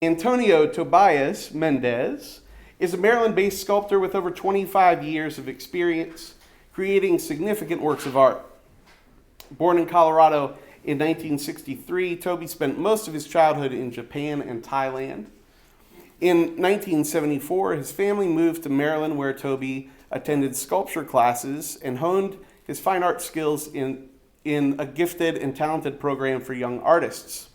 Antonio Tobias Mendez is a Maryland-based sculptor with over 25 years of experience creating significant works of art. Born in Colorado in 1963, Toby spent most of his childhood in Japan and Thailand. In 1974, his family moved to Maryland, where Toby attended sculpture classes and honed his fine art skills in a gifted and talented program for young artists.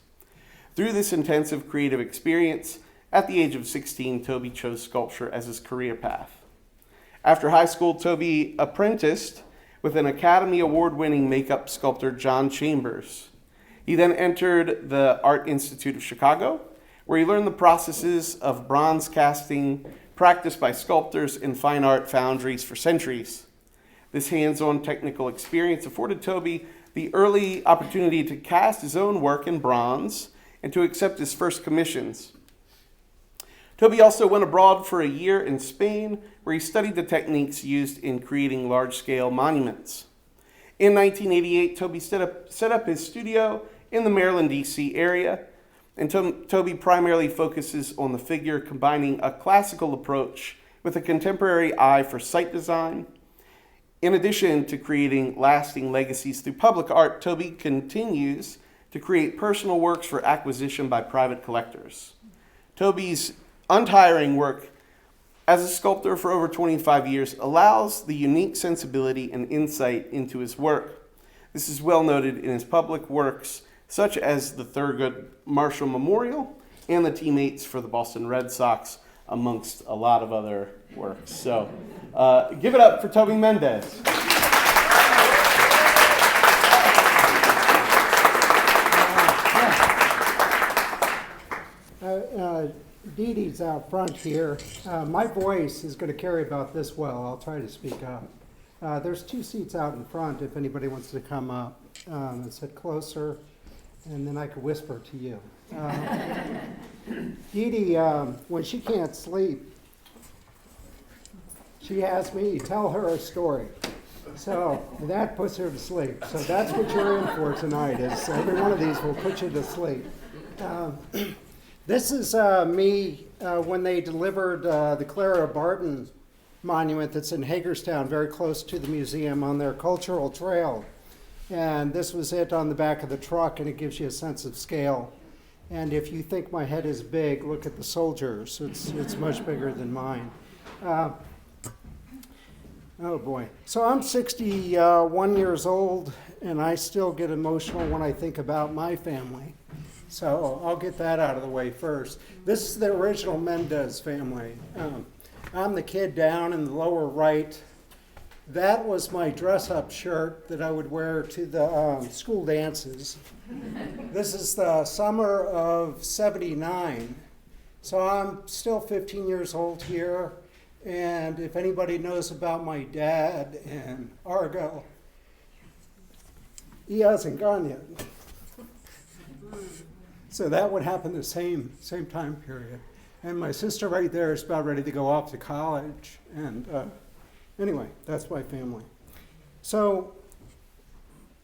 Through this intensive creative experience, at the age of 16, Toby chose sculpture as his career path. After high school, Toby apprenticed with an Academy Award-winning makeup sculptor, John Chambers. He then entered the Art Institute of Chicago, where he learned the processes of bronze casting practiced by sculptors in fine art foundries for centuries. This hands-on technical experience afforded Toby the early opportunity to cast his own work in bronze and to accept his first commissions. Toby also went abroad for a year in Spain, where he studied the techniques used in creating large-scale monuments. In 1988, Toby set up his studio in the Maryland, D.C. area, and Toby primarily focuses on the figure, combining a classical approach with a contemporary eye for site design. In addition to creating lasting legacies through public art, Toby continues to create personal works for acquisition by private collectors. Toby's untiring work as a sculptor for over 25 years allows the unique sensibility and insight into his work. This is well noted in his public works, such as the Thurgood Marshall Memorial and the Teammates for the Boston Red Sox, amongst a lot of other works. So give it up for Toby Mendez. Dee Dee's out front here. My voice is going to carry about this well. I'll try to speak up. There's 2 seats out in front if anybody wants to come up and sit closer, and then I could whisper to you. Dee Dee, when she can't sleep, she has me tell her a story. So that puts her to sleep. So that's what you're in for tonight, is every one of these will put you to sleep. This is me when they delivered the Clara Barton monument that's in Hagerstown, very close to the museum, on their cultural trail. And this was it on the back of the truck, and it gives you a sense of scale. And if you think my head is big, look at the soldiers. It's much bigger than mine. Oh boy. So I'm 61 years old, and I still get emotional when I think about my family. So I'll get that out of the way first. This is the original Mendez family. I'm the kid down in the lower right. That was my dress-up shirt that I would wear to the school dances. This is the summer of '79. So I'm still 15 years old here. And if anybody knows about my dad and Argo, he hasn't gone yet. So that would happen the same time period. And my sister right there is about ready to go off to college. And anyway, that's my family. So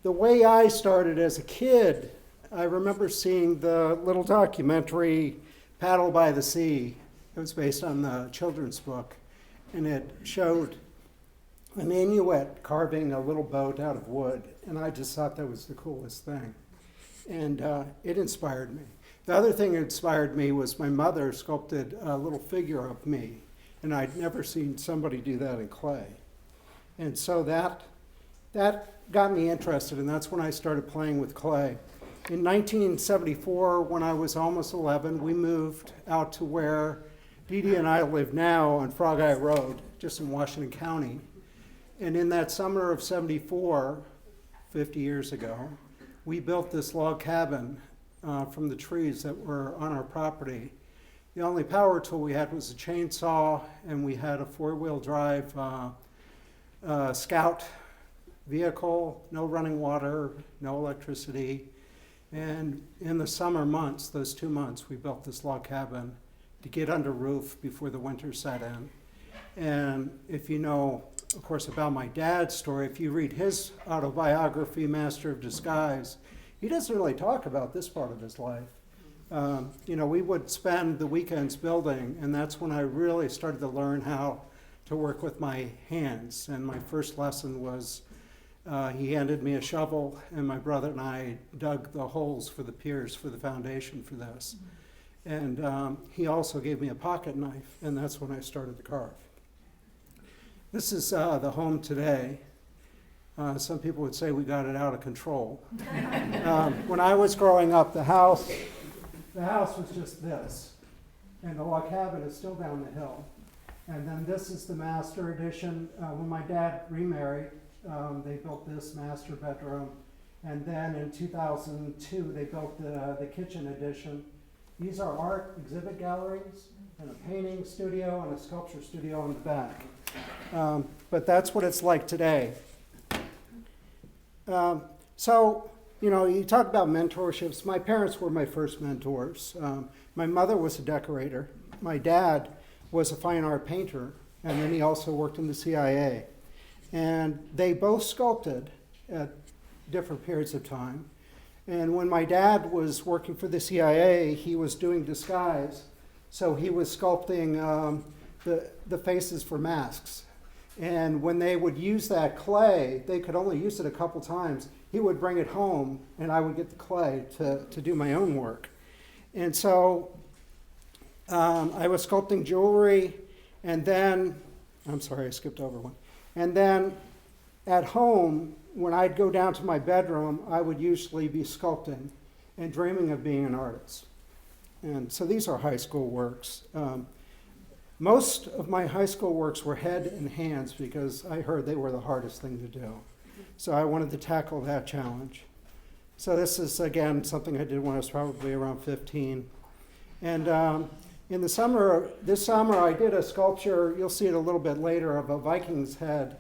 the way I started as a kid, I remember seeing the little documentary, Paddle by the Sea. It was based on the children's book. And it showed an Inuit carving a little boat out of wood. And I just thought that was the coolest thing. And it inspired me. The other thing that inspired me was my mother sculpted a little figure of me, and I'd never seen somebody do that in clay. And so that got me interested, and that's when I started playing with clay. In 1974, when I was almost 11, we moved out to where Dee Dee and I live now on Frog Eye Road, just in Washington County. And in that summer of '74, 50 years ago, we built this log cabin from the trees that were on our property. The only power tool we had was a chainsaw, and we had a 4-wheel drive Scout vehicle, no running water, no electricity. And in the summer months, those 2 months, we built this log cabin to get under roof before the winter set in. And if you know, of course, about my dad's story, if you read his autobiography, Master of Disguise, he doesn't really talk about this part of his life. We would spend the weekends building, and that's when I really started to learn how to work with my hands. And my first lesson was he handed me a shovel, and my brother and I dug the holes for the piers for the foundation for this. And he also gave me a pocket knife, and that's when I started to carve. This is the home today. Some people would say we got it out of control. When I was growing up, the house was just this, and the log cabin is still down the hill. And then this is the master edition. When my dad remarried, they built this master bedroom, and then in 2002 they built the kitchen edition. These are art exhibit galleries, and a painting studio and a sculpture studio in the back. But that's what it's like today. You talk about mentorships. My parents were my first mentors. My mother was a decorator. My dad was a fine art painter, and then he also worked in the CIA. And they both sculpted at different periods of time. And when my dad was working for the CIA, he was doing disguise. So he was sculpting the faces for masks. And when they would use that clay, they could only use it a couple times. He would bring it home, and I would get the clay to do my own work. And so I was sculpting jewelry, and then, I'm sorry, I skipped over one. And then at home, when I'd go down to my bedroom, I would usually be sculpting and dreaming of being an artist. And so these are high school works. Most of my high school works were head and hands because I heard they were the hardest thing to do. So I wanted to tackle that challenge. So this is, again, something I did when I was probably around 15. And in the summer, this summer, I did a sculpture, you'll see it a little bit later, of a Viking's head.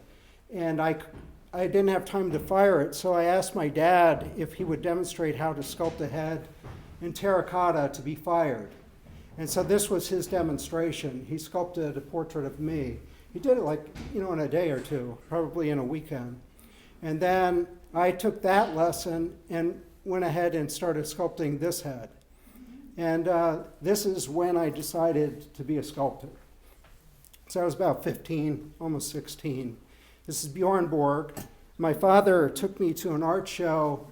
And I didn't have time to fire it, so I asked my dad if he would demonstrate how to sculpt a head in terracotta to be fired. And so this was his demonstration. He sculpted a portrait of me. He did it in a day or two, probably in a weekend. And then I took that lesson and went ahead and started sculpting this head. And this is when I decided to be a sculptor. So I was about 15, almost 16. This is Bjorn Borg. My father took me to an art show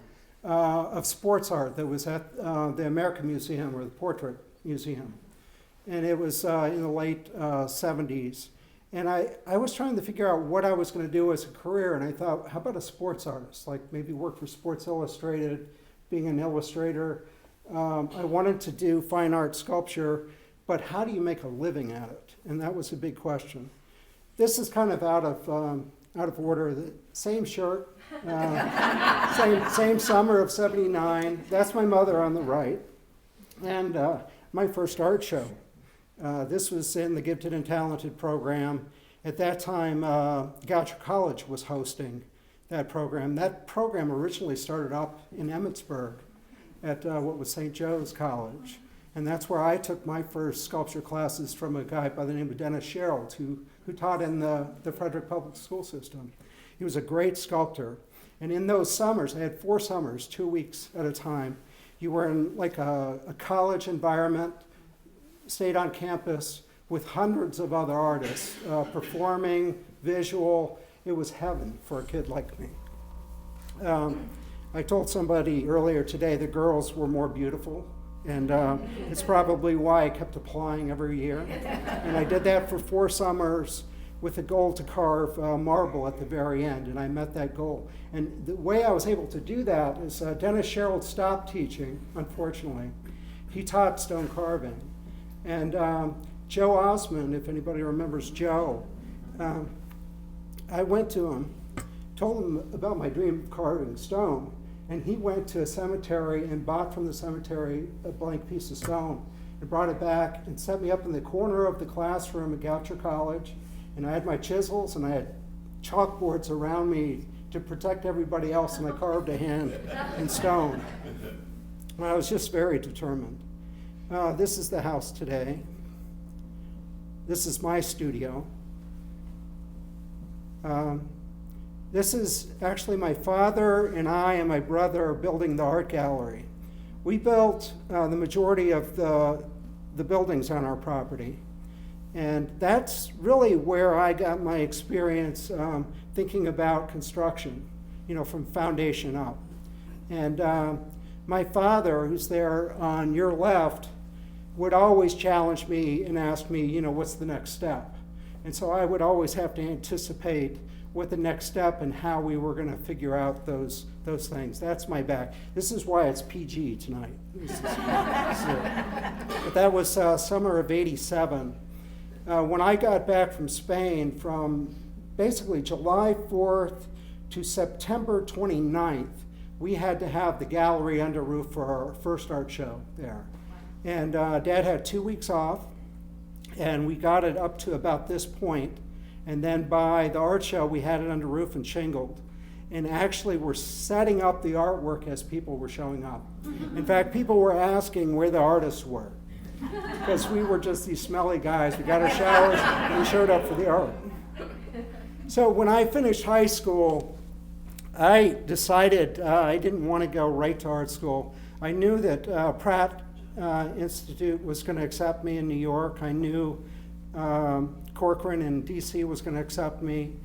of sports art that was at the American Museum, or the Portrait Museum. And it was in the late 70s. And I was trying to figure out what I was going to do as a career, and I thought, how about a sports artist? Like maybe work for Sports Illustrated, being an illustrator. I wanted to do fine art sculpture, but how do you make a living at it? And that was a big question. This is kind of out of order. The same shirt, same summer of '79. That's my mother on the right. And my first art show. This was in the Gifted and Talented program. At that time, Goucher College was hosting that program. That program originally started up in Emmitsburg at what was St. Joe's College. And that's where I took my first sculpture classes from a guy by the name of Dennis Sherrill, who taught in the Frederick Public School System. He was a great sculptor. And in those summers, I had 4 summers, 2 weeks at a time. You were in like a college environment, stayed on campus with hundreds of other artists, performing, visual. It was heaven for a kid like me. I told somebody earlier today the girls were more beautiful, and it's probably why I kept applying every year. And I did that for 4 summers with a goal to carve marble at the very end, and I met that goal. And the way I was able to do that is Dennis Sherrill stopped teaching, unfortunately. He taught stone carving. And Joe Osmond, if anybody remembers Joe, I went to him, told him about my dream of carving stone, and he went to a cemetery and bought from the cemetery a blank piece of stone and brought it back and set me up in the corner of the classroom at Goucher College. And I had my chisels and I had chalkboards around me to protect everybody else, and I carved a hand in stone. And I was just very determined. This is the house today. This is my studio. This is actually my father and I and my brother building the art gallery. we built the majority of the buildings on our property. And that's really where I got my experience thinking about construction, from foundation up. And my father, who's there on your left, would always challenge me and ask me, what's the next step? And so I would always have to anticipate what the next step and how we were going to figure out those things. That's my back. This is why it's PG tonight. But that was summer of '87. When I got back from Spain, from basically July 4th to September 29th, we had to have the gallery under roof for our first art show there. And Dad had 2 weeks off, and we got it up to about this point. And then by the art show, we had it under roof and shingled. And actually, we're setting up the artwork as people were showing up. In fact, people were asking where the artists were, because we were just these smelly guys. We got our showers, and we showed up for the art. So when I finished high school, I decided I didn't want to go right to art school. I knew that Pratt Institute was going to accept me in New York. I knew Corcoran in DC was going to accept me.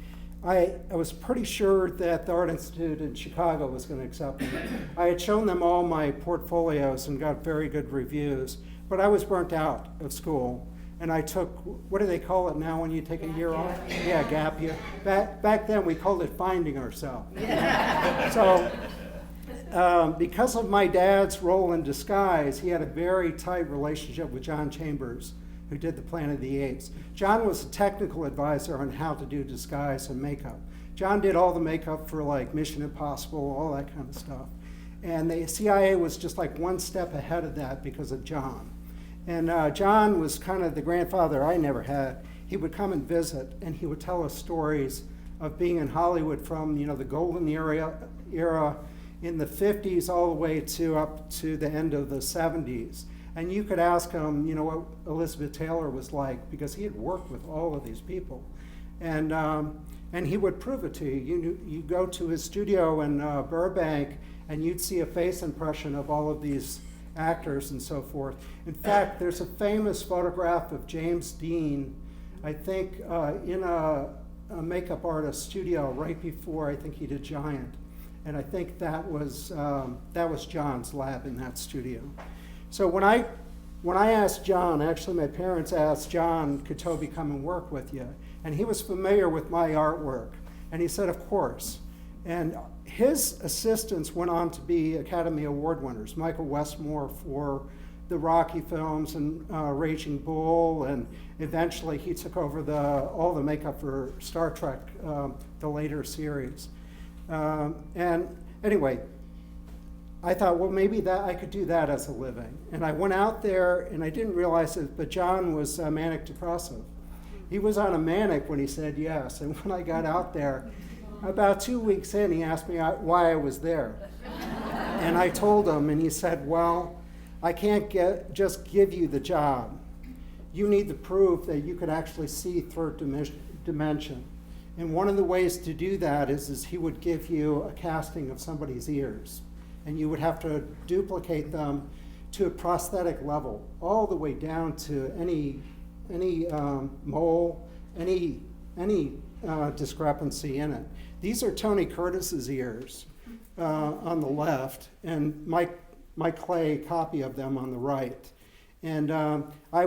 I was pretty sure that the Art Institute in Chicago was going to accept me. I had shown them all my portfolios and got very good reviews, but I was burnt out of school. And I took, what do they call it now when you take a year off? Yeah, gap year. Back then we called it finding ourselves. So because of my dad's role in disguise, he had a very tight relationship with John Chambers, who did the Planet of the Apes. John was a technical advisor on how to do disguise and makeup. John did all the makeup for like Mission Impossible, all that kind of stuff. And the CIA was just like one step ahead of that because of John. And John was kind of the grandfather I never had. He would come and visit, and he would tell us stories of being in Hollywood from the golden era in the 50s all the way to up to the end of the 70s. And you could ask him, what Elizabeth Taylor was like, because he had worked with all of these people. And he would prove it to you. You go to his studio in Burbank, and you'd see a face impression of all of these actors and so forth. In fact, there's a famous photograph of James Dean, I think, in a makeup artist studio right before I think he did Giant. And I think that was John's lab in that studio. So when I asked John, actually my parents asked John, could Toby come and work with you? And he was familiar with my artwork. And he said, of course. And his assistants went on to be Academy Award winners. Michael Westmore for the Rocky films and Raging Bull, and eventually he took over all the makeup for Star Trek, the later series. And anyway, I thought, well, maybe that I could do that as a living. And I went out there, and I didn't realize it, but John was manic depressive. He was on a manic when he said yes. And when I got out there, about 2 weeks in, he asked me why I was there. And I told him, and he said, well, I can't just give you the job. You need the proof that you could actually see third dimension. And one of the ways to do that is he would give you a casting of somebody's ears. And you would have to duplicate them to a prosthetic level, all the way down to any mole, any discrepancy in it. These are Tony Curtis's ears on the left, and Mike Clay copy of them on the right. And I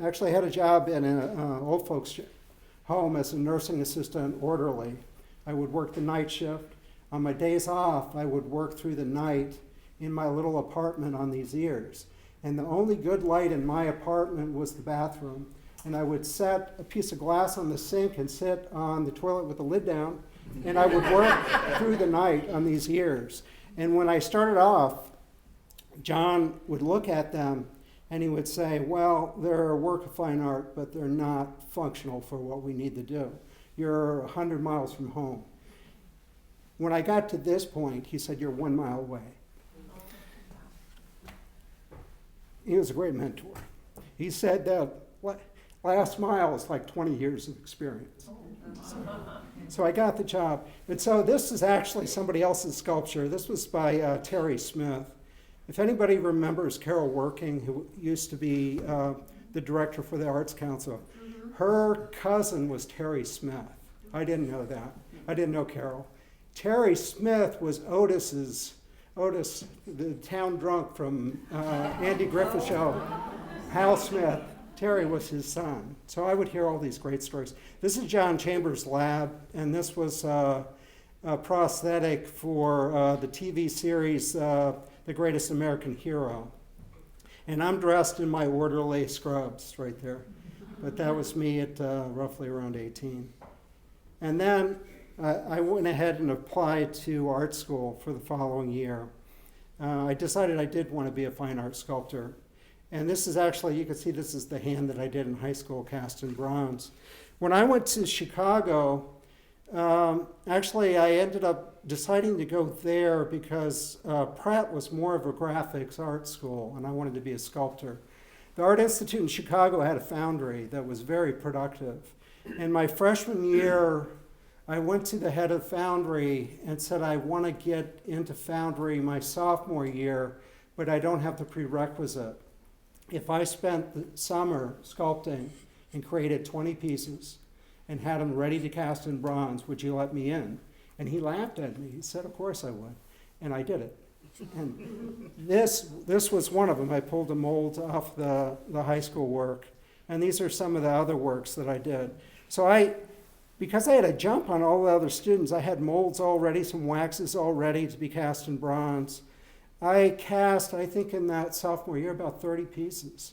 actually had a job in an old folks home as a nursing assistant orderly. I would work the night shift. On my days off, I would work through the night in my little apartment on these ears. And the only good light in my apartment was the bathroom. And I would set a piece of glass on the sink and sit on the toilet with the lid down, and I would work through the night on these ears. And when I started off, John would look at them and he would say, well, they're a work of fine art, but they're not functional for what we need to do. You're 100 miles from home. When I got to this point, he said, you're 1 mile away. He was a great mentor. He said that last mile is like 20 years of experience. So I got the job. And so this is actually somebody else's sculpture. This was by Terry Smith. If anybody remembers Carol Working, who used to be the director for the Arts Council, her cousin was Terry Smith. I didn't know that. I didn't know Carol. Terry Smith was Otis, the town drunk from Andy Griffith Show. Hal Smith, Terry was his son. So I would hear all these great stories. This is John Chambers' lab, and this was a prosthetic for the TV series The Greatest American Hero. And I'm dressed in my orderly scrubs right there. But that was me at roughly around 18. And then I went ahead and applied to art school for the following year. I decided I did want to be a fine art sculptor. And this is actually, you can see this is the hand that I did in high school, cast in bronze. When I went to Chicago, actually I ended up deciding to go there because Pratt was more of a graphics art school, and I wanted to be a sculptor. The Art Institute in Chicago had a foundry that was very productive. In my freshman year, I went to the head of foundry and said, I want to get into foundry my sophomore year, but I don't have the prerequisite. If I spent the summer sculpting and created 20 pieces and had them ready to cast in bronze, would you let me in? And he laughed at me. He said, of course I would. And I did it. And this was one of them. I pulled a mold off the high school work. And these are some of the other works that I did. So because I had a jump on all the other students, I had molds already, some waxes already to be cast in bronze. I cast, I think in that sophomore year, about 30 pieces.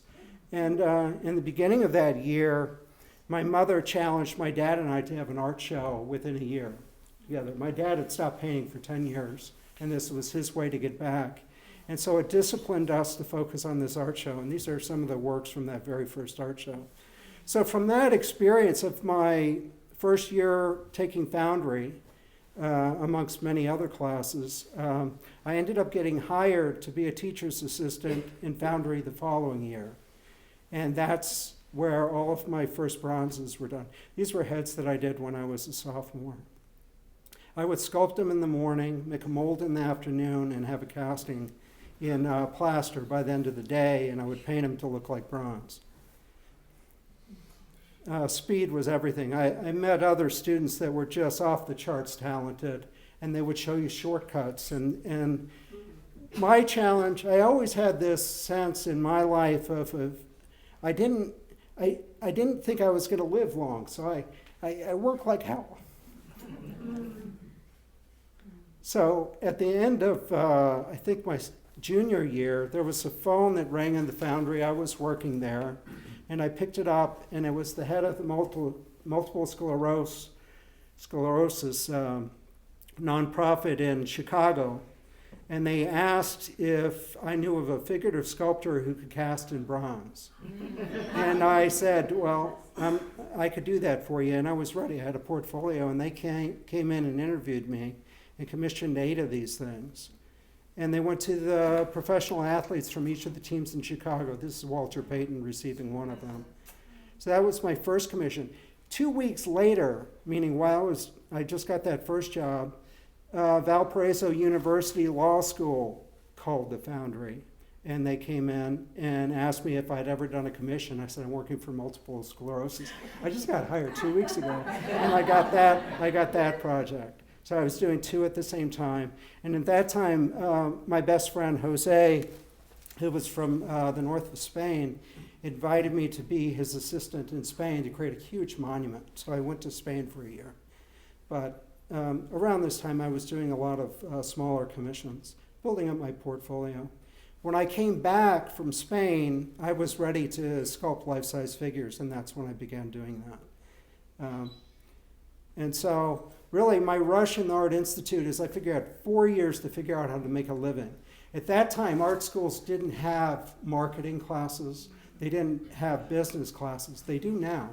And in the beginning of that year, my mother challenged my dad and I to have an art show within a year together. My dad had stopped painting for 10 years, and this was his way to get back. And so it disciplined us to focus on this art show, and these are some of the works from that very first art show. So from that experience of my first year taking foundry, amongst many other classes, I ended up getting hired to be a teacher's assistant in foundry the following year. And that's where all of my first bronzes were done. These were heads that I did when I was a sophomore. I would sculpt them in the morning, make a mold in the afternoon, and have a casting in plaster by the end of the day, and I would paint them to look like bronze. Speed was everything. I met other students that were just off the charts talented, and they would show you shortcuts. And my challenge, I always had this sense in my life of I didn't think I was going to live long, so I worked like hell. So at the end of, I think my junior year, there was a phone that rang in the foundry. I was working there, and I picked it up, and it was the head of the multiple sclerosis nonprofit in Chicago. And they asked if I knew of a figurative sculptor who could cast in bronze. And I said, well, I could do that for you. And I was ready. I had a portfolio, and they came in and interviewed me and commissioned 8 of these things. And they went to the professional athletes from each of the teams in Chicago. This is Walter Payton receiving one of them. So that was my first commission. 2 weeks later, meaning while I just got that first job, Valparaiso University Law School called the foundry, and they came in and asked me if I'd ever done a commission. I said, I'm working for multiple sclerosis. I just got hired 2 weeks ago, and I got that project. So I was doing 2 at the same time. And at that time, my best friend, Jose, who was from the north of Spain, invited me to be his assistant in Spain to create a huge monument. So I went to Spain for a year. But around this time, I was doing a lot of smaller commissions, building up my portfolio. When I came back from Spain, I was ready to sculpt life-size figures, and that's when I began doing that. And so really my rush in the Art Institute is I figured out 4 years to figure out how to make a living. At that time, art schools didn't have marketing classes. They didn't have business classes. They do now.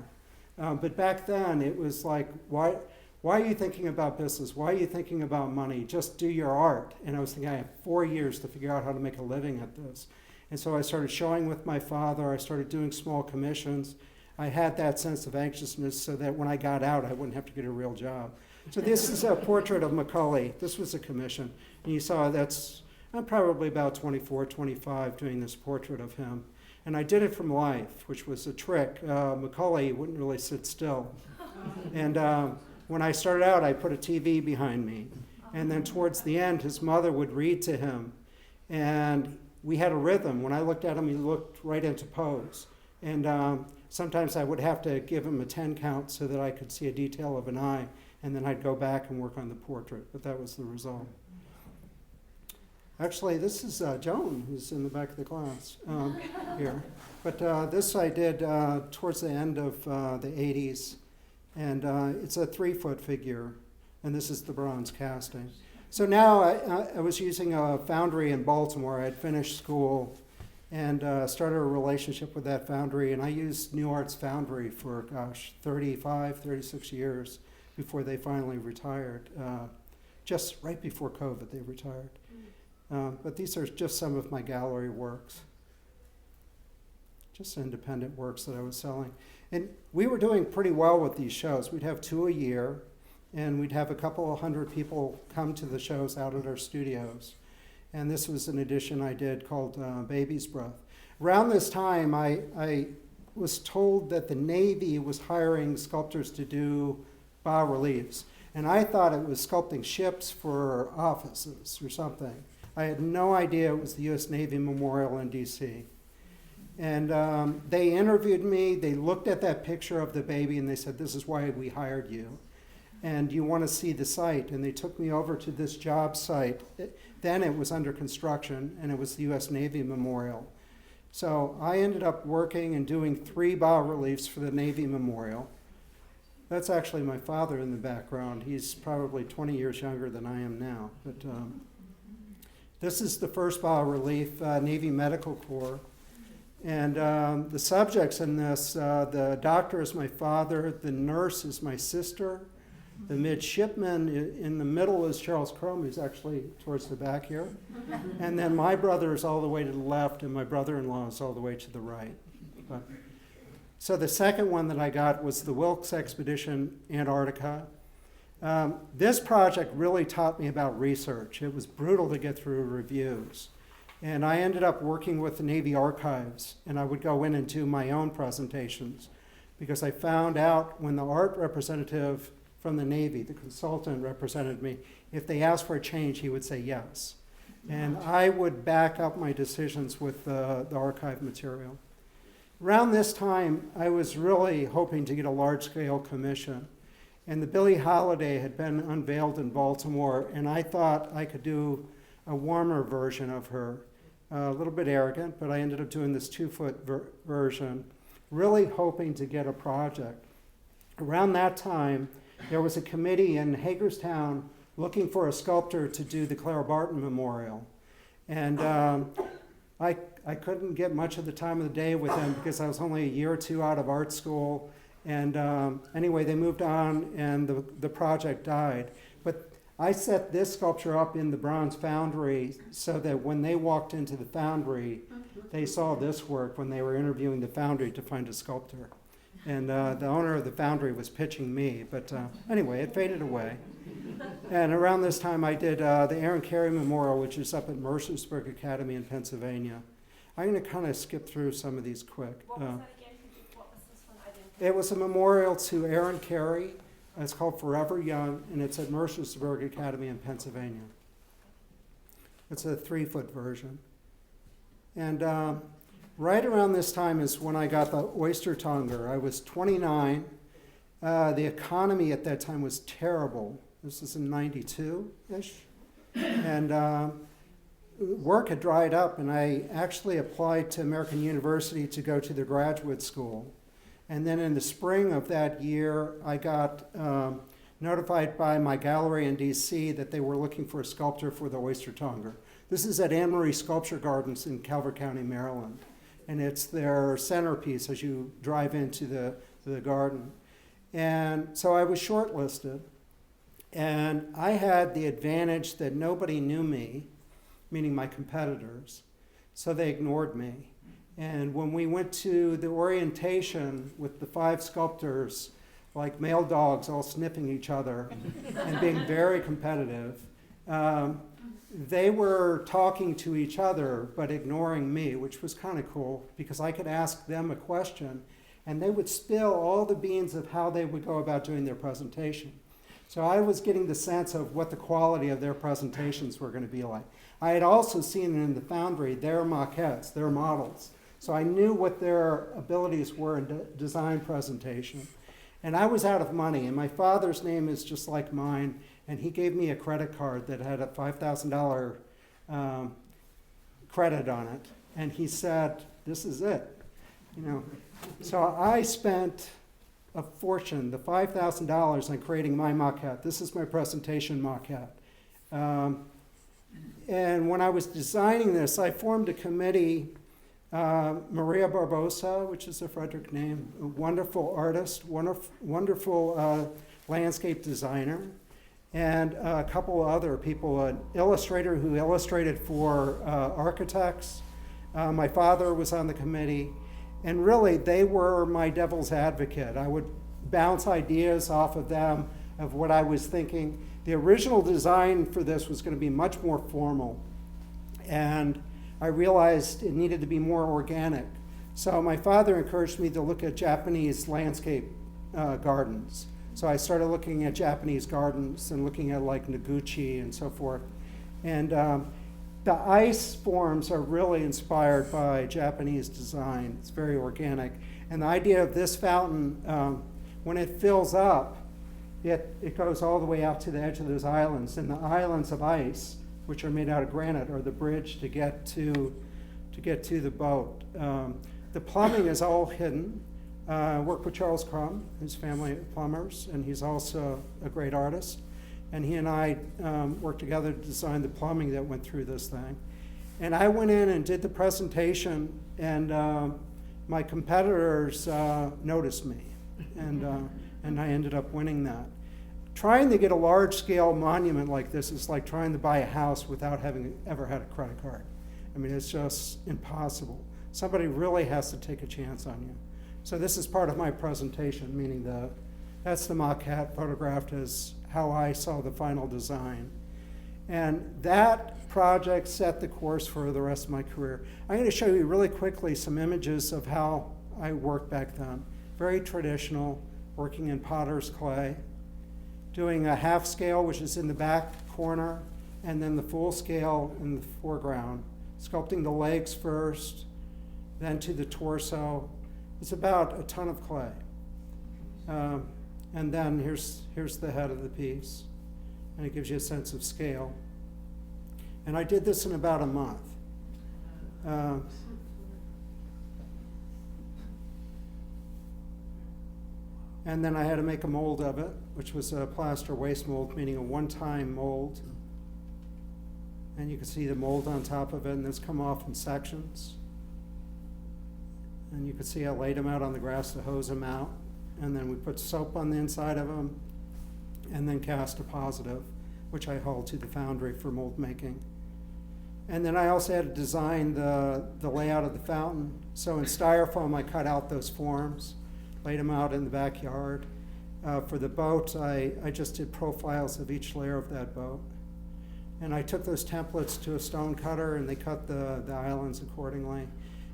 But back then, it was like, why are you thinking about business? Why are you thinking about money? Just do your art. And I was thinking, I have 4 years to figure out how to make a living at this. And so I started showing with my father. I started doing small commissions. I had that sense of anxiousness so that when I got out, I wouldn't have to get a real job. So this is a portrait of Macaulay. This was a commission. And you saw that's I'm probably about 24, 25 doing this portrait of him. And I did it from life, which was a trick. Macaulay wouldn't really sit still. And when I started out, I put a TV behind me. And then towards the end, his mother would read to him. And we had a rhythm. When I looked at him, he looked right into pose. And sometimes I would have to give him a 10 count so that I could see a detail of an eye. And then I'd go back and work on the portrait. But that was the result. Actually, this is Joan, who's in the back of the class here. But this I did towards the end of the 80s. And it's a 3-foot figure. And this is the bronze casting. So now I was using a foundry in Baltimore. I had finished school and started a relationship with that foundry. And I used New Arts Foundry for, 35, 36 years before they finally retired. Just right before COVID, they retired. But these are just some of my gallery works. Just independent works that I was selling. And we were doing pretty well with these shows. We'd have 2 a year, and we'd have a couple of hundred people come to the shows out at our studios. And this was an edition I did called Baby's Breath. Around this time, I was told that the Navy was hiring sculptors to do bas-reliefs. And I thought it was sculpting ships for offices or something. I had no idea it was the U.S. Navy Memorial in D.C. And they interviewed me. They looked at that picture of the baby, and they said, "This is why we hired you. And you want to see the site?" And they took me over to this job site. Then it was under construction, and it was the U.S. Navy Memorial. So I ended up working and doing 3 bas-reliefs for the Navy Memorial. That's actually my father in the background. He's probably 20 years younger than I am now. But this is the first bas-relief, Navy Medical Corps. And the subjects in this, the doctor is my father, the nurse is my sister, the midshipman in the middle is Charles Crome, who's actually towards the back here. And then my brother is all the way to the left, and my brother-in-law is all the way to the right. So the second one that I got was the Wilkes Expedition, Antarctica. This project really taught me about research. It was brutal to get through reviews. And I ended up working with the Navy Archives, and I would go in and do my own presentations because I found out when the art representative from the Navy, the consultant represented me, if they asked for a change, he would say yes. And I would back up my decisions with the archive material. Around this time, I was really hoping to get a large-scale commission. And the Billie Holiday had been unveiled in Baltimore, and I thought I could do a warmer version of her. A little bit arrogant, but I ended up doing this 2-foot version, really hoping to get a project. Around that time, there was a committee in Hagerstown looking for a sculptor to do the Clara Barton Memorial. And I couldn't get much of the time of the day with them because I was only a year or 2 out of art school. And anyway, they moved on and the project died. But I set this sculpture up in the bronze foundry so that when they walked into the foundry, they saw this work when they were interviewing the foundry to find a sculptor. And the owner of the foundry was pitching me, but anyway, it faded away. And around this time, I did the Aaron Carey Memorial, which is up at Mercersburg Academy in Pennsylvania. I'm going to kind of skip through some of these quick. What was that again? What was this one? I didn't. It was a memorial to Aaron Carey. It's called Forever Young, and it's at Mercersburg Academy in Pennsylvania. It's a 3-foot version. And right around this time is when I got the oyster tonger. I was 29. The economy at that time was terrible. This is in 92-ish. And work had dried up, and I actually applied to American University to go to the graduate school. And then in the spring of that year, I got notified by my gallery in DC that they were looking for a sculptor for the oyster tonger. This is at Anne Marie Sculpture Gardens in Calvert County, Maryland. And it's their centerpiece as you drive into the garden. And so I was shortlisted. And I had the advantage that nobody knew me, meaning my competitors, so they ignored me. And when we went to the orientation with the 5 sculptors, like male dogs all sniffing each other and being very competitive, They were talking to each other but ignoring me, which was kind of cool because I could ask them a question and they would spill all the beans of how they would go about doing their presentation. So I was getting the sense of what the quality of their presentations were going to be like. I had also seen in the foundry their maquettes, their models. So I knew what their abilities were in design presentation. And I was out of money, and my father's name is just like mine, and he gave me a credit card that had a $5,000 credit on it. And he said, "This is it." You know, so I spent a fortune, the $5,000 on creating my maquette. This is my presentation maquette. And when I was designing this, I formed a committee. Maria Barbosa, which is a Frederick name, a wonderful artist, wonderful landscape designer, and a couple other people, an illustrator who illustrated for architects. My father was on the committee. And really, they were my devil's advocate. I would bounce ideas off of them of what I was thinking. The original design for this was going to be much more formal. And I realized it needed to be more organic. So my father encouraged me to look at Japanese landscape gardens. So I started looking at Japanese gardens and looking at like Noguchi and so forth. And the ice forms are really inspired by Japanese design. It's very organic. And the idea of this fountain, when it fills up, it goes all the way out to the edge of those islands. And the islands of ice, which are made out of granite, are the bridge to get to the boat. The plumbing is all hidden. I work with Charles Crum, his family of plumbers, and he's also a great artist. And he and I worked together to design the plumbing that went through this thing. And I went in and did the presentation, and my competitors noticed me, and I ended up winning that. Trying to get a large-scale monument like this is like trying to buy a house without having ever had a credit card. I mean, it's just impossible. Somebody really has to take a chance on you. So this is part of my presentation, meaning that's the maquette photographed as how I saw the final design. And that project set the course for the rest of my career. I'm going to show you really quickly some images of how I worked back then. Very traditional, working in potter's clay, doing a half scale, which is in the back corner, and then the full scale in the foreground. Sculpting the legs first, then to the torso. It's about a ton of clay. And then here's the head of the piece, and it gives you a sense of scale. And I did this in about a month. And then I had to make a mold of it, which was a plaster waste mold, meaning a one-time mold. And you can see the mold on top of it, and this come off in sections. And you can see I laid them out on the grass to hose them out. And then we put soap on the inside of them, and then cast a positive, which I hauled to the foundry for mold making. And then I also had to design the layout of the fountain. So in styrofoam, I cut out those forms, laid them out in the backyard. For the boat, I just did profiles of each layer of that boat. And I took those templates to a stone cutter, and they cut the islands accordingly.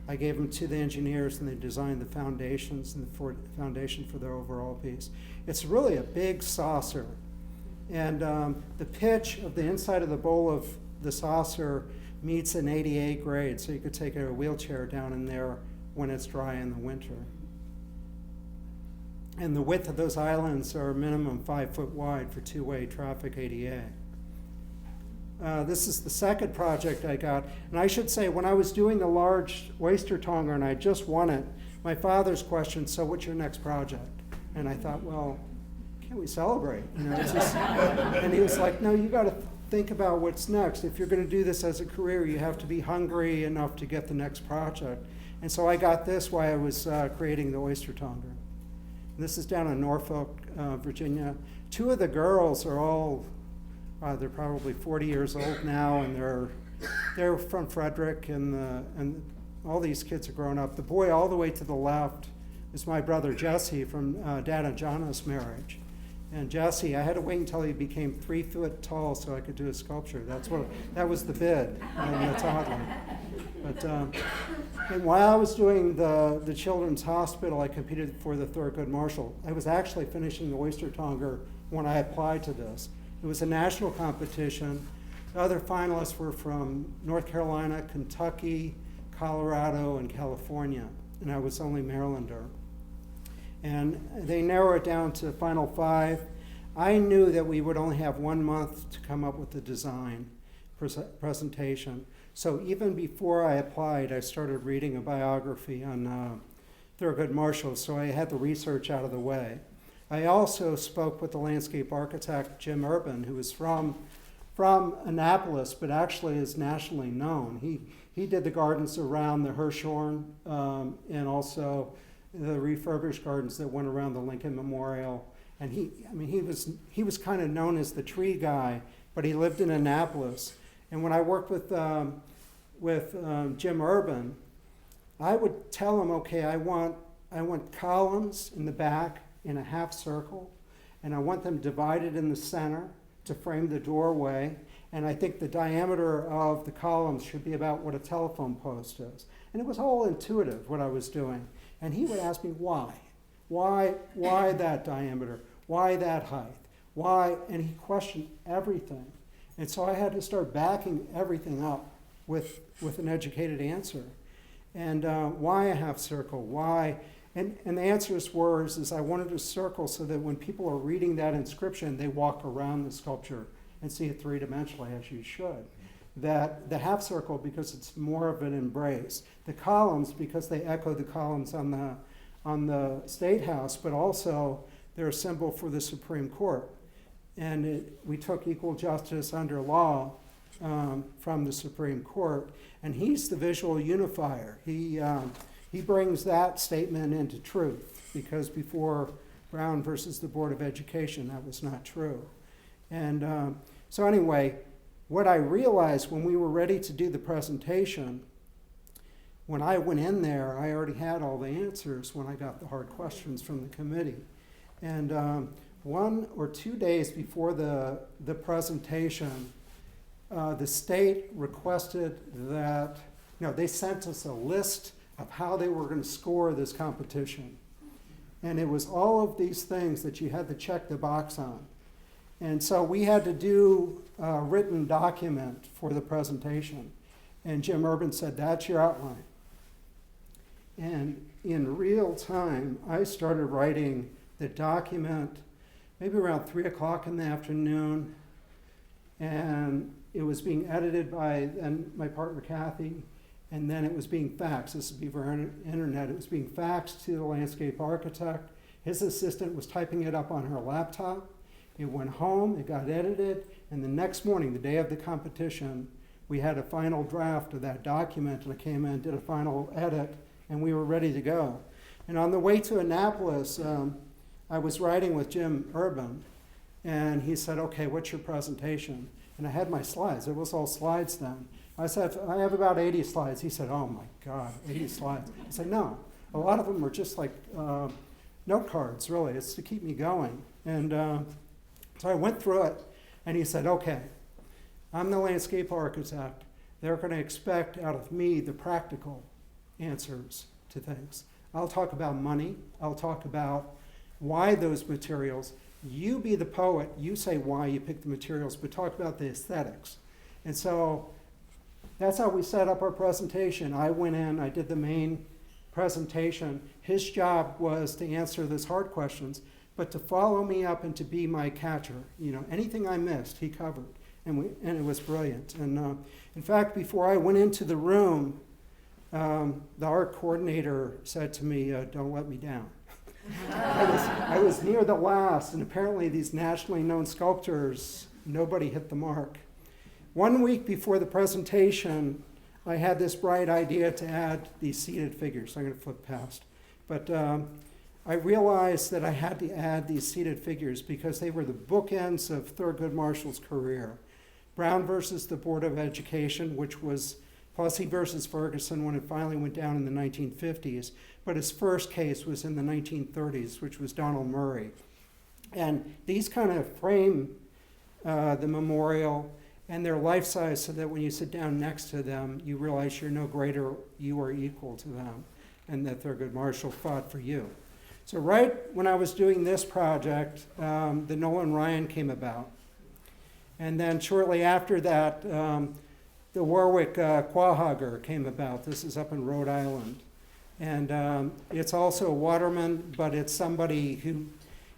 I gave them to the engineers, and they designed the foundations and the foundation for their overall piece. It's really a big saucer. And the pitch of the inside of the bowl of the saucer meets an 88 grade, so you could take a wheelchair down in there when it's dry in the winter. And the width of those islands are minimum 5 foot wide for two-way traffic ADA. This is the second project I got. And I should say, when I was doing the large oyster tonger and I just won it, my father's question, "So what's your next project?" And I thought, well, can't we celebrate? You know, it's just, and he was like, "No, you got to think about what's next. If you're going to do this as a career, you have to be hungry enough to get the next project." And so I got this while I was creating the oyster tonger. This is down in Norfolk, Virginia. Two of the girls are all they're probably 40 years old now, and they're from Frederick, and all these kids are grown up. The boy all the way to the left is my brother Jesse from Dad and Jana's marriage, And Jesse, I had to wait until he became 3 foot tall so I could do a sculpture. That was the bid in the toddler. But and while I was doing the Children's Hospital, I competed for the Thurgood Marshall. I was actually finishing the oyster tonger when I applied to this. It was a national competition. The other finalists were from North Carolina, Kentucky, Colorado, and California, and I was only Marylander. And they narrowed it down to final 5. I knew that we would only have 1 month to come up with the design presentation. So even before I applied, I started reading a biography on Thurgood Marshall, so I had the research out of the way. I also spoke with the landscape architect, Jim Urban, who is from Annapolis, but actually is nationally known. He did the gardens around the Hirshhorn and also the refurbished gardens that went around the Lincoln Memorial. And he was kind of known as the tree guy, but he lived in Annapolis. And when I worked with Jim Urban, I would tell him, okay, I want columns in the back in a half circle, and I want them divided in the center to frame the doorway. And I think the diameter of the columns should be about what a telephone post is. And it was all intuitive, what I was doing. And he would ask me, why? Why that diameter? Why that height? Why? And he questioned everything. And so I had to start backing everything up with an educated answer. And why a half circle? Why? And the answers were is I wanted a circle so that when people are reading that inscription, they walk around the sculpture and see it 3-dimensionally, as you should. That the half circle, because it's more of an embrace. The columns, because they echo the columns on the State House, but also they're a symbol for the Supreme Court. And we took equal justice under law from the Supreme Court, and he's the visual unifier. He brings that statement into truth, because before Brown versus the Board of Education, that was not true. And so anyway, what I realized when we were ready to do the presentation, when I went in there, I already had all the answers when I got the hard questions from the committee. And 1 or 2 days before the presentation, the state requested that, they sent us a list of how they were going to score this competition. And it was all of these things that you had to check the box on. And so we had to do a written document for the presentation. And Jim Urban said, that's your outline. And in real time, I started writing the document maybe around 3 o'clock in the afternoon. And it was being edited by my partner, Kathy. And then it was being faxed. This would be for internet. It was being faxed to the landscape architect. His assistant was typing it up on her laptop. It went home, it got edited, and the next morning, the day of the competition, we had a final draft of that document, and I came in, did a final edit, and we were ready to go. And on the way to Annapolis, I was riding with Jim Urban, and he said, okay, what's your presentation? And I had my slides. It was all slides then. I said, I have about 80 slides. He said, oh my God, 80 slides. I said, no, a lot of them are just like note cards, really. It's to keep me going. And so I went through it, and he said, okay, I'm the landscape architect. They're going to expect out of me the practical answers to things. I'll talk about money. I'll talk about why those materials. You be the poet. You say why you pick the materials, but talk about the aesthetics. And so that's how we set up our presentation. I went in, I did the main presentation. His job was to answer those hard questions, but to follow me up and to be my catcher. Anything I missed, he covered, and it was brilliant. And in fact, before I went into the room, the art coordinator said to me, "Don't let me down." I was near the last, and apparently these nationally known sculptors, nobody hit the mark. 1 week before the presentation, I had this bright idea to add these seated figures. I'm going to flip past, but. I realized that I had to add these seated figures because they were the bookends of Thurgood Marshall's career. Brown versus the Board of Education, which was Plessy versus Ferguson when it finally went down in the 1950s, but his first case was in the 1930s, which was Donald Murray. And these kind of frame the memorial, and they're life-size so that when you sit down next to them, you realize you're no greater, you are equal to them, and that Thurgood Marshall fought for you. So right when I was doing this project, the Nolan Ryan came about. And then shortly after that, the Warwick Quahogger came about. This is up in Rhode Island. And it's also a waterman, but it's somebody who,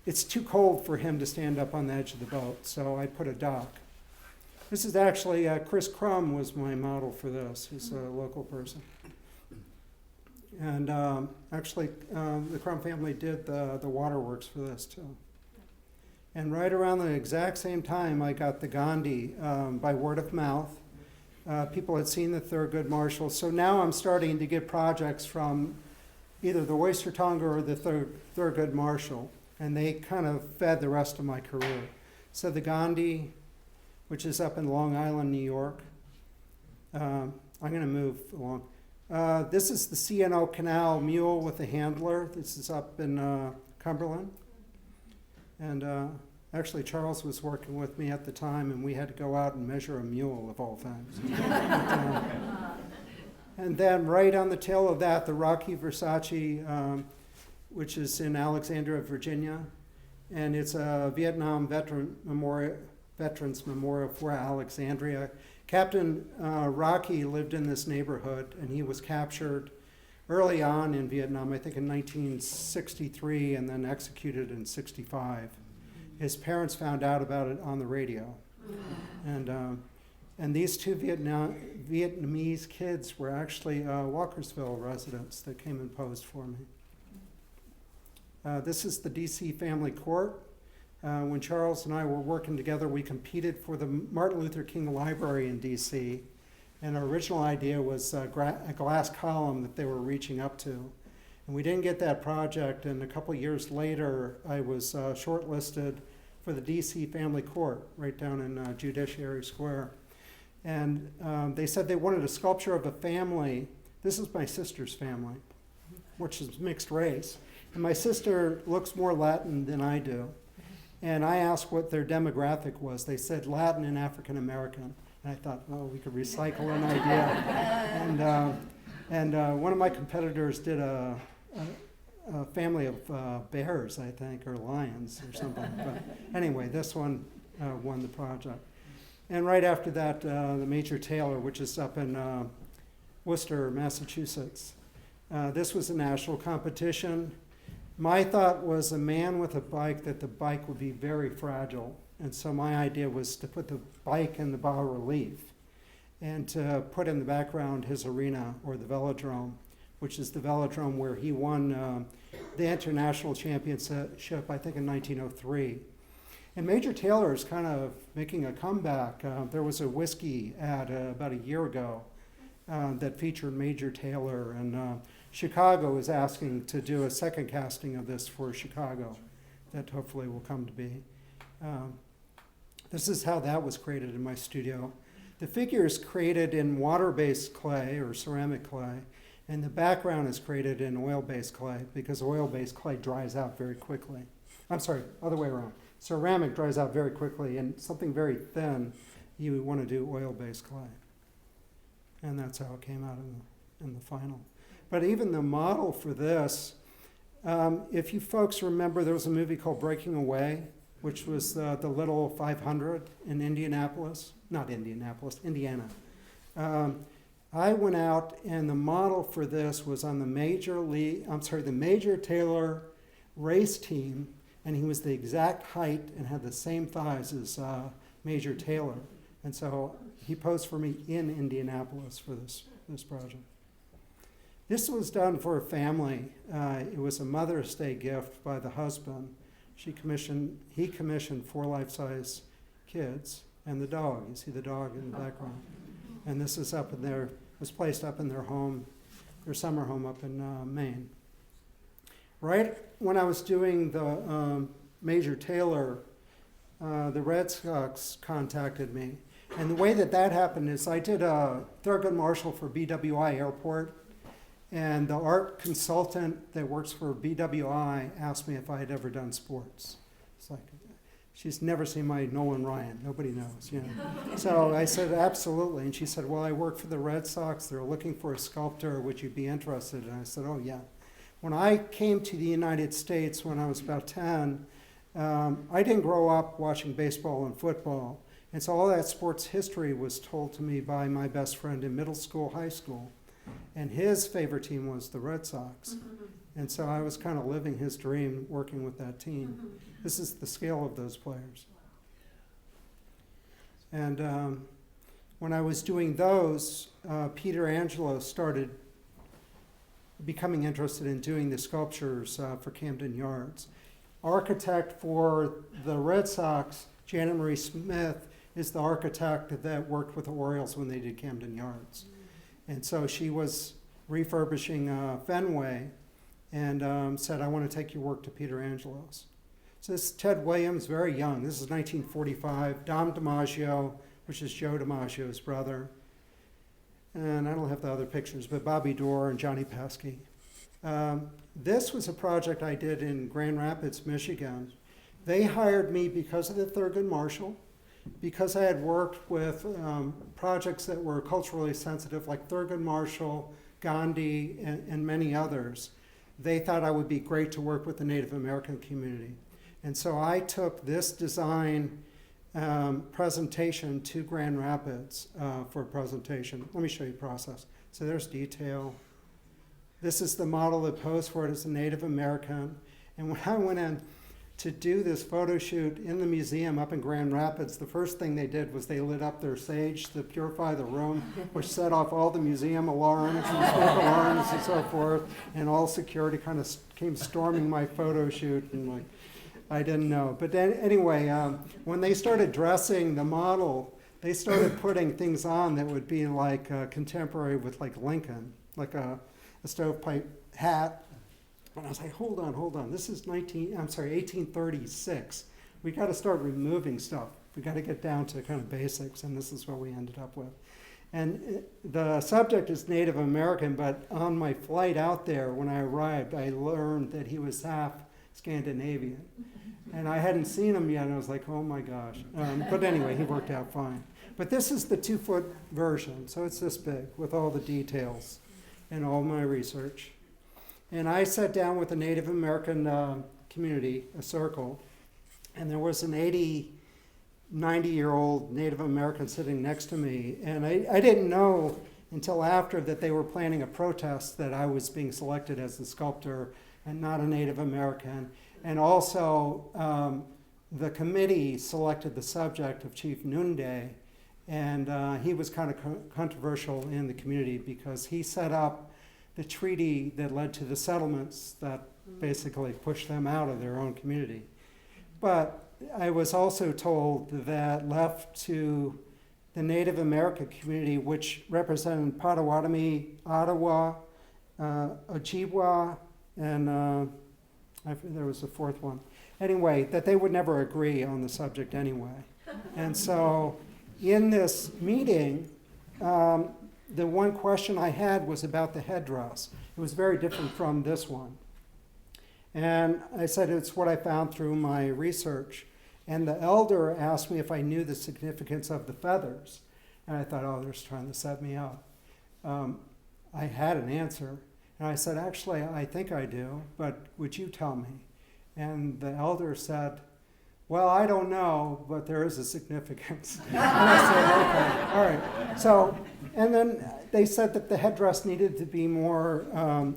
it's too cold for him to stand up on the edge of the boat, so I put a dock. This is actually, Chris Crum was my model for this. He's a local person. And actually, the Crum family did the waterworks for this too. And right around the exact same time, I got the Gandhi by word of mouth. People had seen the Thurgood Marshall. So now I'm starting to get projects from either the Oyster Tonga or the Thurgood Marshall. And they kind of fed the rest of my career. So the Gandhi, which is up in Long Island, New York. I'm going to move along. This is the C&O Canal mule with the handler. This is up in Cumberland. And actually, Charles was working with me at the time, and we had to go out and measure a mule, of all things. And then right on the tail of that, the Rocky Versace, which is in Alexandria, Virginia. And it's a Vietnam Veterans Memorial for Alexandria. Captain Rocky lived in this neighborhood, and he was captured early on in Vietnam, I think in 1963, and then executed in 65. His parents found out about it on the radio. And these two Vietnamese kids were actually Walkersville residents that came and posed for me. This is the DC family court. When Charles and I were working together, we competed for the Martin Luther King Library in DC. And our original idea was a glass column that they were reaching up to. And we didn't get that project, and a couple of years later, I was shortlisted for the DC Family Court right down in Judiciary Square. And they said they wanted a sculpture of a family. This is my sister's family, which is mixed race. And my sister looks more Latin than I do. And I asked what their demographic was. They said Latin and African American. And I thought, oh, we could recycle an idea. And one of my competitors did a family of bears, I think, or lions or something. But anyway, this one won the project. And right after that, the Major Taylor, which is up in Worcester, Massachusetts. This was a national competition. My thought was a man with a bike, that the bike would be very fragile. And so my idea was to put the bike in the bas relief and to put in the background his arena, or the velodrome, which is the velodrome where he won the international championship, I think in 1903. And Major Taylor is kind of making a comeback. There was a whiskey ad about a year ago that featured Major Taylor, and Chicago is asking to do a second casting of this for Chicago that hopefully will come to be. This is how that was created in my studio. The figure is created in water-based clay or ceramic clay, and the background is created in oil-based clay because oil-based clay dries out very quickly. I'm sorry, other way around. Ceramic dries out very quickly, and something very thin, you want to do oil-based clay. And that's how it came out in the final. But even the model for this, if you folks remember, there was a movie called Breaking Away, which was the Little 500 in Indianapolis. Not Indianapolis, Indiana. I went out, and the model for this was on the Major Taylor race team, and he was the exact height and had the same thighs as Major Taylor. And so he posed for me in Indianapolis for this project. This was done for a family. It was a Mother's Day gift by the husband. He commissioned 4 life-size kids and the dog. You see the dog in the background. And this is up in their, was placed up in their home, their summer home up in Maine. Right when I was doing the Major Taylor, the Red Sox contacted me. And the way that happened is I did a Thurgood Marshall for BWI Airport, and the art consultant that works for BWI asked me if I had ever done sports. It's like, she's never seen my Nolan Ryan. Nobody knows, you know. So I said, absolutely. And she said, well, I work for the Red Sox. They're looking for a sculptor. Would you be interested? And I said, oh, yeah. When I came to the United States when I was about 10, I didn't grow up watching baseball and football. And so all that sports history was told to me by my best friend in middle school, high school. And his favorite team was the Red Sox. And so I was kind of living his dream working with that team. This is the scale of those players. And when I was doing those, Peter Angelo started becoming interested in doing the sculptures for Camden Yards. Architect for the Red Sox, Janet Marie Smith, is the architect that worked with the Orioles when they did Camden Yards. And so she was refurbishing Fenway and said, I want to take your work to Peter Angelo's. So this is Ted Williams, very young. This is 1945. Dom DiMaggio, which is Joe DiMaggio's brother. And I don't have the other pictures, but Bobby Dorr and Johnny Pesky. This was a project I did in Grand Rapids, Michigan. They hired me because of the Thurgood Marshall, because I had worked with projects that were culturally sensitive, like Thurgood Marshall, Gandhi, and many others. They thought I would be great to work with the Native American community. And so I took this design presentation to Grand Rapids for a presentation. Let me show you the process. So there's detail. This is the model that posed for it as a Native American. And when I went in to do this photo shoot in the museum up in Grand Rapids, the first thing they did was they lit up their sage to purify the room, which set off all the museum alarms and smoke alarms and so forth, and all security kind of came storming my photo shoot, and like, I didn't know. But then, anyway, when they started dressing the model, they started putting things on that would be like contemporary with like Lincoln, like a stovepipe hat. And I was like, hold on, this is 1836. We got to start removing stuff. We got to get down to kind of basics, and this is what we ended up with. And the subject is Native American, but on my flight out there, when I arrived, I learned that he was half Scandinavian. And I hadn't seen him yet, and I was like, oh my gosh. But anyway, he worked out fine. But this is the 2-foot version, so it's this big with all the details and all my research. And I sat down with a Native American community, a circle, and there was an 90-year-old Native American sitting next to me. And I didn't know until after that they were planning a protest that I was being selected as the sculptor and not a Native American. And also, the committee selected the subject of Chief Noonday, and he was kind of controversial in the community because he set up the treaty that led to the settlements that basically pushed them out of their own community. But I was also told that left to the Native American community, which represented Potawatomi, Ottawa, Ojibwa, and there was a fourth one. Anyway, that they would never agree on the subject anyway. And so in this meeting, the one question I had was about the headdress. It was very different from this one. And I said, it's what I found through my research. And the elder asked me if I knew the significance of the feathers. And I thought, oh, they're just trying to set me up. I had an answer. And I said, actually, I think I do, but would you tell me? And the elder said, well, I don't know, but there is a significance. And I said, okay, all right. So, and then they said that the headdress needed to be more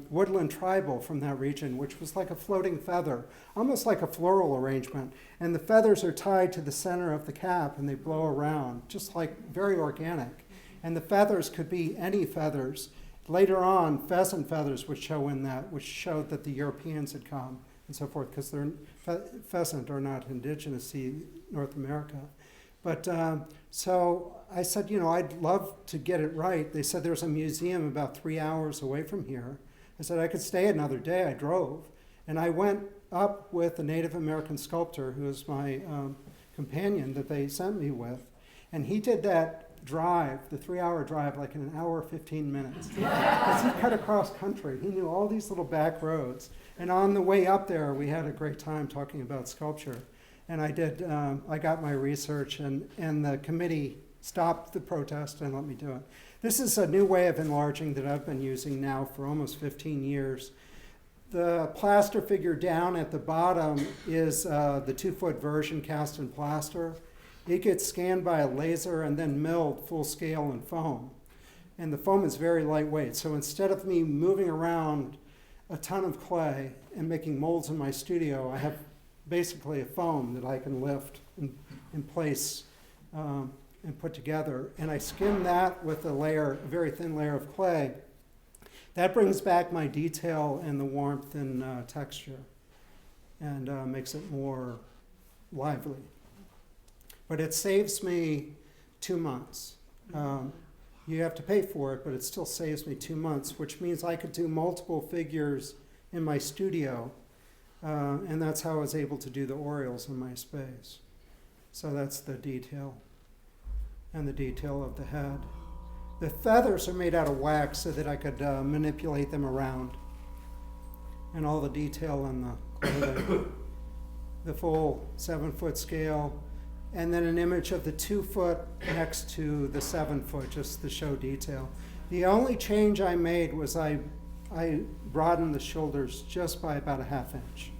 woodland tribal from that region, which was like a floating feather, almost like a floral arrangement. And the feathers are tied to the center of the cap and they blow around, just like very organic. And the feathers could be any feathers. Later on, pheasant feathers would show in that, which showed that the Europeans had come and so forth, because pheasant are not indigenous to North America. But so I said, I'd love to get it right. They said there's a museum about 3 hours away from here. I said I could stay another day. I drove. And I went up with a Native American sculptor who was my companion that they sent me with. And he did that drive, the 3-hour drive, like in an hour, 15 minutes. Because he cut across country. He knew all these little back roads. And on the way up there, we had a great time talking about sculpture. And I got my research, and the committee stopped the protest and let me do it. This is a new way of enlarging that I've been using now for almost 15 years. The plaster figure down at the bottom is the 2-foot version cast in plaster. It gets scanned by a laser and then milled full scale in foam. And the foam is very lightweight. So instead of me moving around a ton of clay and making molds in my studio, I have basically a foam that I can lift in place and put together. And I skim that with a very thin layer of clay. That brings back my detail and the warmth and texture and makes it more lively. But it saves me 2 months. You have to pay for it, but it still saves me 2 months, which means I could do multiple figures in my studio. And that's how I was able to do the Orioles in my space. So that's the detail and the detail of the head. The feathers are made out of wax so that I could manipulate them around. And all the detail in the clothing. The full 7-foot scale. And then an image of the 2-foot next to the 7-foot, just to show detail. The only change I made was I broadened the shoulders just by about a 1/2 inch.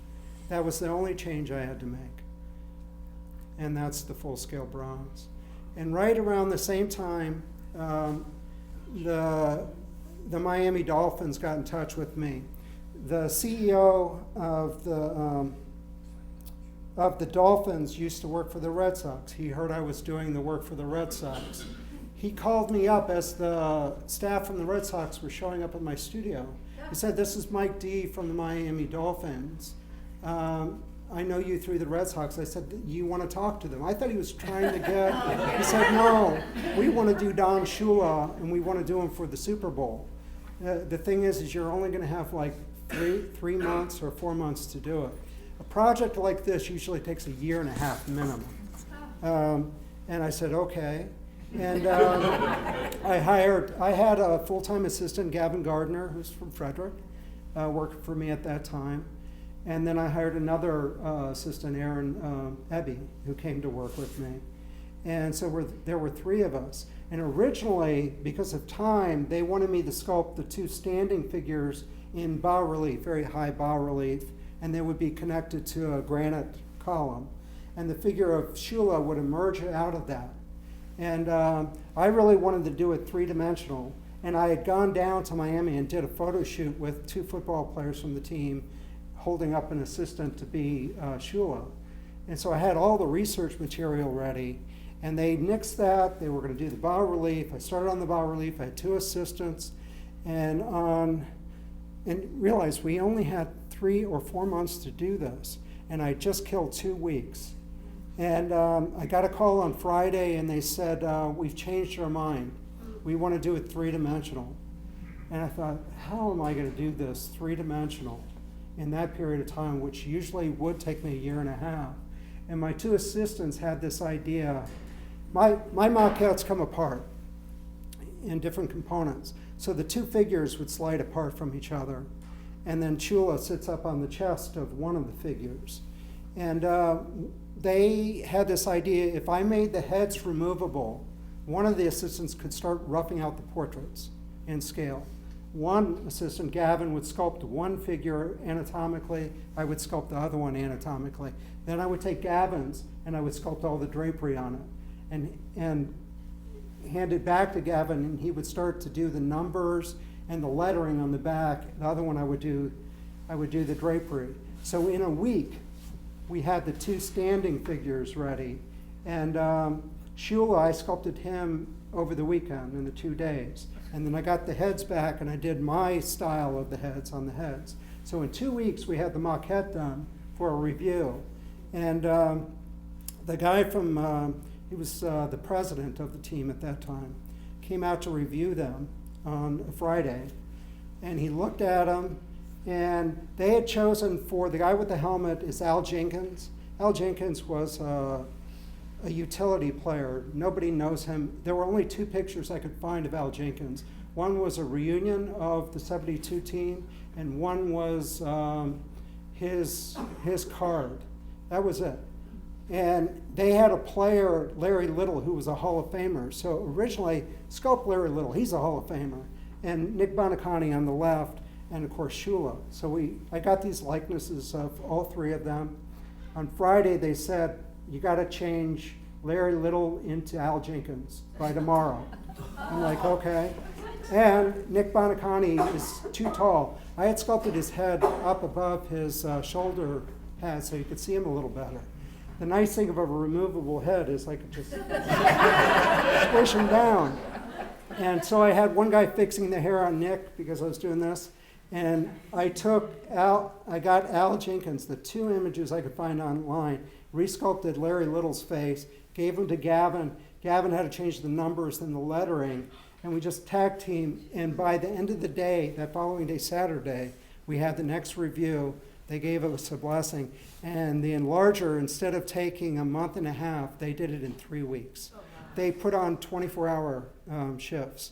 That was the only change I had to make. And that's the full-scale bronze. And right around the same time, the Miami Dolphins got in touch with me. The CEO of the Dolphins used to work for the Red Sox. He heard I was doing the work for the Red Sox. He called me up as the staff from the Red Sox were showing up at my studio. He said, "This is Mike D from the Miami Dolphins. I know you through the Red Sox." I said, "You want to talk to them?" I thought he was trying to get, he said, "No, we want to do Don Shula and we want to do him for the Super Bowl. The thing is you're only going to have like three months or 4 months to do it. A project like this usually takes 1.5 years minimum." And I said, "Okay." And I had a full-time assistant, Gavin Gardner, who's from Frederick, worked for me at that time. And then I hired another assistant, Aaron Ebby, who came to work with me. And so there were 3 of us. And originally, because of time, they wanted me to sculpt the 2 standing figures in bas relief, very high bas relief, and they would be connected to a granite column. And the figure of Shula would emerge out of that. And I really wanted to do it 3-dimensional. And I had gone down to Miami and did a photo shoot with 2 football players from the team holding up an assistant to be Shula. And so I had all the research material ready. And they nixed that. They were going to do the bas relief. I started on the bas relief. I had 2 assistants. And realized we only had 3 or 4 months to do this. And I just killed 2 weeks. And I got a call on Friday, and they said, "We've changed our mind. We want to do it 3-dimensional." And I thought, how am I going to do this 3-dimensional in that period of time, which usually would take me 1.5 years? And my 2 assistants had this idea. My maquettes come apart in different components. So the 2 figures would slide apart from each other. And then Shula sits up on the chest of one of the figures. And they had this idea, if I made the heads removable, one of the assistants could start roughing out the portraits in scale. One assistant, Gavin, would sculpt one figure anatomically. I would sculpt the other one anatomically. Then I would take Gavin's and I would sculpt all the drapery on it and hand it back to Gavin, and he would start to do the numbers and the lettering on the back. The other one I would do the drapery. So in a week, we had the 2 standing figures ready. And Shula, I sculpted him over the weekend in the 2 days. And then I got the heads back and I did my style of the heads on the heads. So in 2 weeks, we had the maquette done for a review. And the guy from, he was the president of the team at that time, came out to review them on a Friday. And he looked at them, and they had chosen for the guy with the helmet is Al Jenkins. Al Jenkins was a utility player. Nobody knows him. There were only 2 pictures I could find of Al Jenkins. One was a reunion of the '72 team, and one was his card. That was it. And they had a player, Larry Little, who was a Hall of Famer. So originally, sculpt Larry Little, he's a Hall of Famer. And Nick Bonicani on the left, and of course Shula. So I got these likenesses of all three of them. On Friday, they said, you got to change Larry Little into Al Jenkins by tomorrow. I'm like, okay. And Nick Bonicani is too tall. I had sculpted his head up above his shoulder pad so you could see him a little better. The nice thing of a removable head is I could just squish him down. And so I had one guy fixing the hair on Nick because I was doing this. And I got Al Jenkins, the two images I could find online, resculpted Larry Little's face, gave them to Gavin. Gavin had to change the numbers and the lettering. And we just tag team. And by the end of the day, that following day, Saturday, we had the next review. They gave us a blessing. And the enlarger, instead of taking a month and a half, they did it in 3 weeks. Oh, wow. They put on 24-hour shifts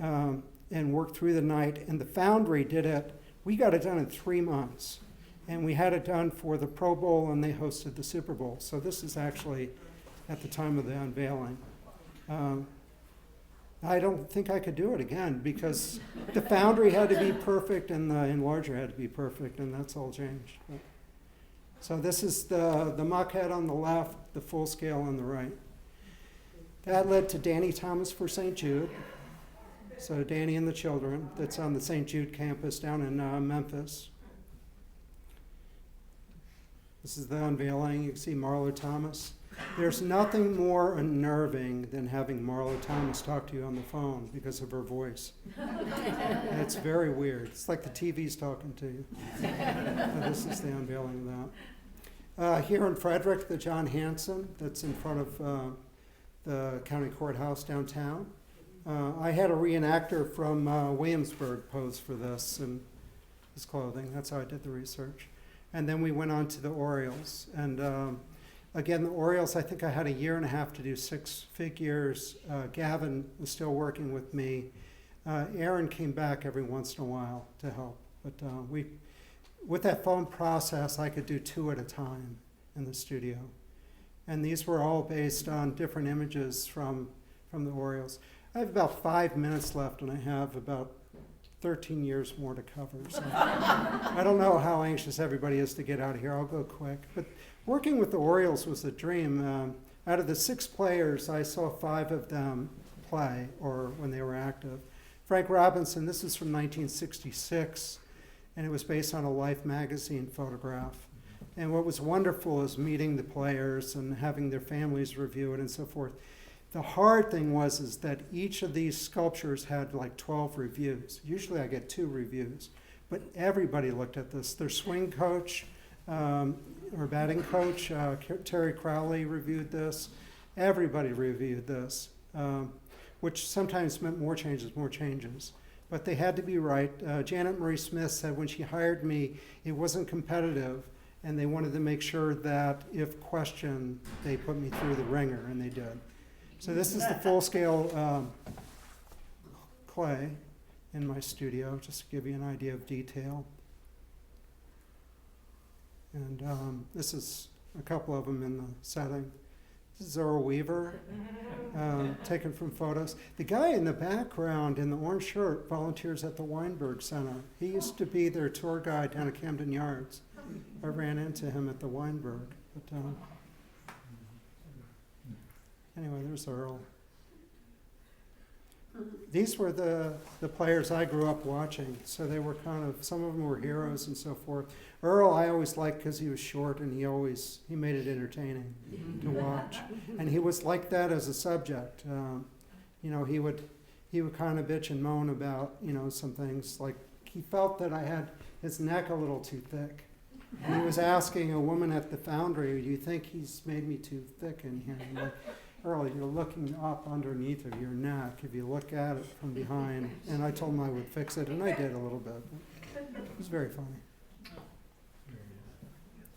and worked through the night. And the foundry did it. We got it done in 3 months. And we had it done for the Pro Bowl, and they hosted the Super Bowl. So this is actually at the time of the unveiling. I don't think I could do it again because the foundry had to be perfect and the enlarger had to be perfect, and that's all changed. So this is the maquette on the left, the full scale on the right. That led to Danny Thomas for St. Jude. So Danny and the Children, that's on the St. Jude campus down in Memphis. This is the unveiling. You can see Marlo Thomas. There's nothing more unnerving than having Marlo Thomas talk to you on the phone because of her voice. It's very weird. It's like the TV's talking to you. This is the unveiling of that. Here in Frederick, the John Hanson that's in front of the county courthouse downtown. I had a reenactor from Williamsburg pose for this in his clothing. That's how I did the research. And then we went on to the Orioles. And again, the Orioles, I think I had a year and a half to do 6 figures. Gavin was still working with me. Aaron came back every once in a while to help. But with that phone process, I could do 2 at a time in the studio. And these were all based on different images from the Orioles. I have about 5 minutes left, and I have about 13 years more to cover. So I don't know how anxious everybody is to get out of here. I'll go quick. But working with the Orioles was a dream. Out of the 6 players, I saw 5 of them play, or when they were active. Frank Robinson, this is from 1966, and it was based on a Life magazine photograph. And what was wonderful is meeting the players and having their families review it and so forth. The hard thing is that each of these sculptures had like 12 reviews. Usually I get 2 reviews, but everybody looked at this. Their swing coach, or batting coach, Terry Crowley reviewed this. Everybody reviewed this, which sometimes meant more changes. But they had to be right. Janet Marie Smith said when she hired me, it wasn't competitive, and they wanted to make sure that if questioned, they put me through the ringer, and they did. So this is the full-scale clay in my studio, just to give you an idea of detail. And this is a couple of them in the setting. This is Earl Weaver, taken from photos. The guy in the background in the orange shirt volunteers at the Weinberg Center. He used to be their tour guide down at Camden Yards. I ran into him at the Weinberg. But anyway, there's Earl. These were the players I grew up watching. So they were some of them were heroes and so forth. Earl I always liked because he was short and he made it entertaining to watch. And he was like that as a subject. He would kind of bitch and moan about, some things. Like he felt that I had his neck a little too thick. And he was asking a woman at the foundry, do you think he's made me too thick in here? And I'm like, Earl, you're looking up underneath of your neck if you look at it from behind. And I told him I would fix it, and I did a little bit. It was very funny.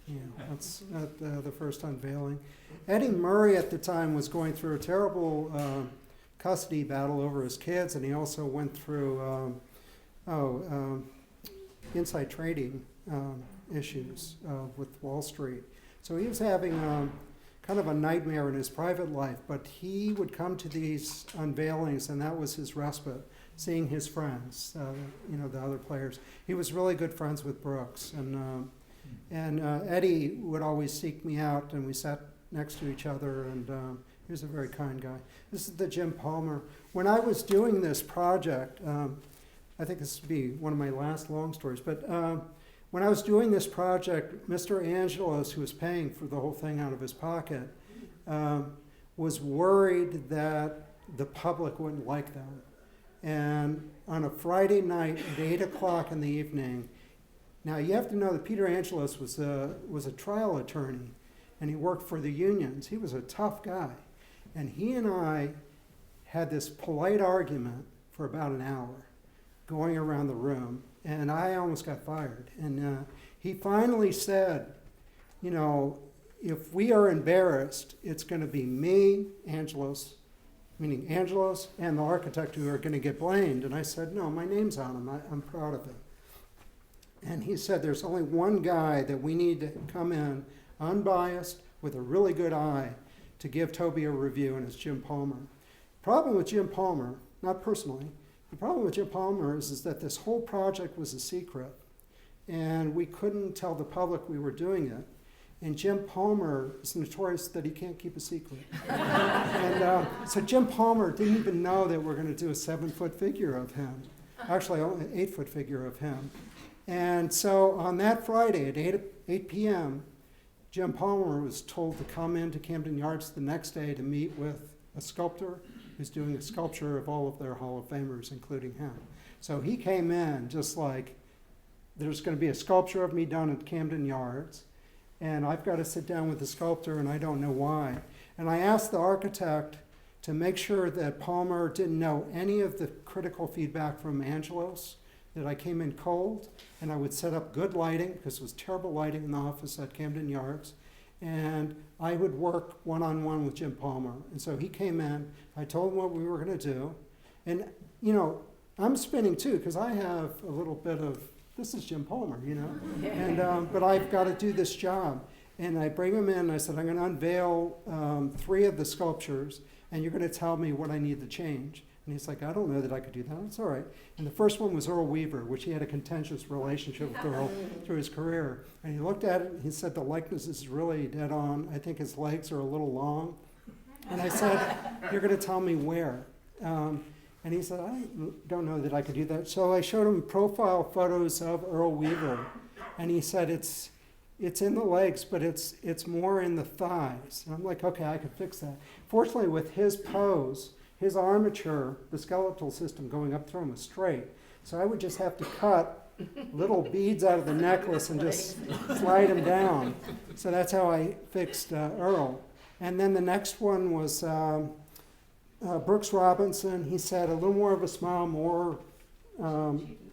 Yeah, that's the first unveiling. Eddie Murray at the time was going through a terrible custody battle over his kids, and he also went through inside trading issues with Wall Street. So he was having kind of a nightmare in his private life, but he would come to these unveilings, and that was his respite, seeing his friends, the other players. He was really good friends with Brooks, and Eddie would always seek me out, and we sat next to each other, and he was a very kind guy. This is the Jim Palmer. When I was doing this project, I think this would be one of my last long stories, but when I was doing this project, Mr. Angelos, who was paying for the whole thing out of his pocket, was worried that the public wouldn't like them. And on a Friday night at 8 o'clock in the evening, now you have to know that Peter Angelos was a trial attorney, and he worked for the unions. He was a tough guy. And he and I had this polite argument for about an hour, going around the room, and I almost got fired. And he finally said, if we are embarrassed, it's going to be me, Angelos, meaning Angelos, and the architect who are going to get blamed. And I said, no, my name's on him. I'm proud of it. And he said, there's only one guy that we need to come in unbiased with a really good eye to give Toby a review, and it's Jim Palmer. Problem with Jim Palmer, not personally, the problem with Jim Palmer is that this whole project was a secret, and we couldn't tell the public we were doing it. And Jim Palmer is notorious that he can't keep a secret. And so Jim Palmer didn't even know that we're going to do a 7-foot figure of him. Actually, only an 8-foot figure of him. And so on that Friday at 8 p.m., Jim Palmer was told to come into Camden Yards the next day to meet with a sculptor who's doing a sculpture of all of their Hall of Famers, including him. So he came in just like, there's going to be a sculpture of me done at Camden Yards, and I've got to sit down with the sculptor, and I don't know why. And I asked the architect to make sure that Palmer didn't know any of the critical feedback from Angelos, that I came in cold, and I would set up good lighting, because it was terrible lighting in the office at Camden Yards, and I would work one-on-one with Jim Palmer. And so he came in, I told him what we were going to do, and, I'm spinning too, because I have a little bit of, this is Jim Palmer, and but I've got to do this job. And I bring him in, and I said, I'm going to unveil 3 of the sculptures, and you're going to tell me what I need to change. And he's like, I don't know that I could do that. It's all right. And the first one was Earl Weaver, which he had a contentious relationship with Earl through his career. And he looked at it, and he said, the likeness is really dead on. I think his legs are a little long. And I said, you're going to tell me where. And he said, I don't know that I could do that. So I showed him profile photos of Earl Weaver. And he said, it's in the legs, but it's more in the thighs. And I'm like, okay, I could fix that. Fortunately, with his pose, his armature, the skeletal system going up through him was straight. So I would just have to cut little beads out of the necklace and just slide him down. So that's how I fixed Earl. And then the next one was Brooks Robinson. He said a little more of a smile, more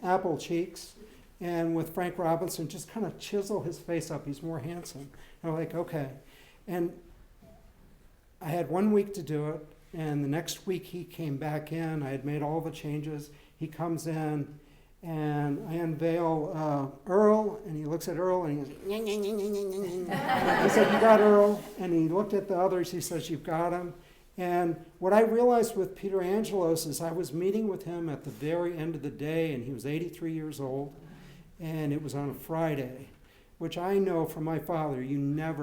apple cheeks. And with Frank Robinson, just kind of chisel his face up. He's more handsome. And I'm like, okay. And I had 1 week to do it. And the next week he came back in. I had made all the changes. He comes in, and I unveil Earl, and he looks at Earl, and he goes, "Nyeh, nyeh, nyeh, nyeh, nyeh, nyeh." I said, you got Earl? And he looked at the others. He says, you've got him. And what I realized with Peter Angelos is I was meeting with him at the very end of the day, and he was 83 years old, and it was on a Friday, which I know from my father, you never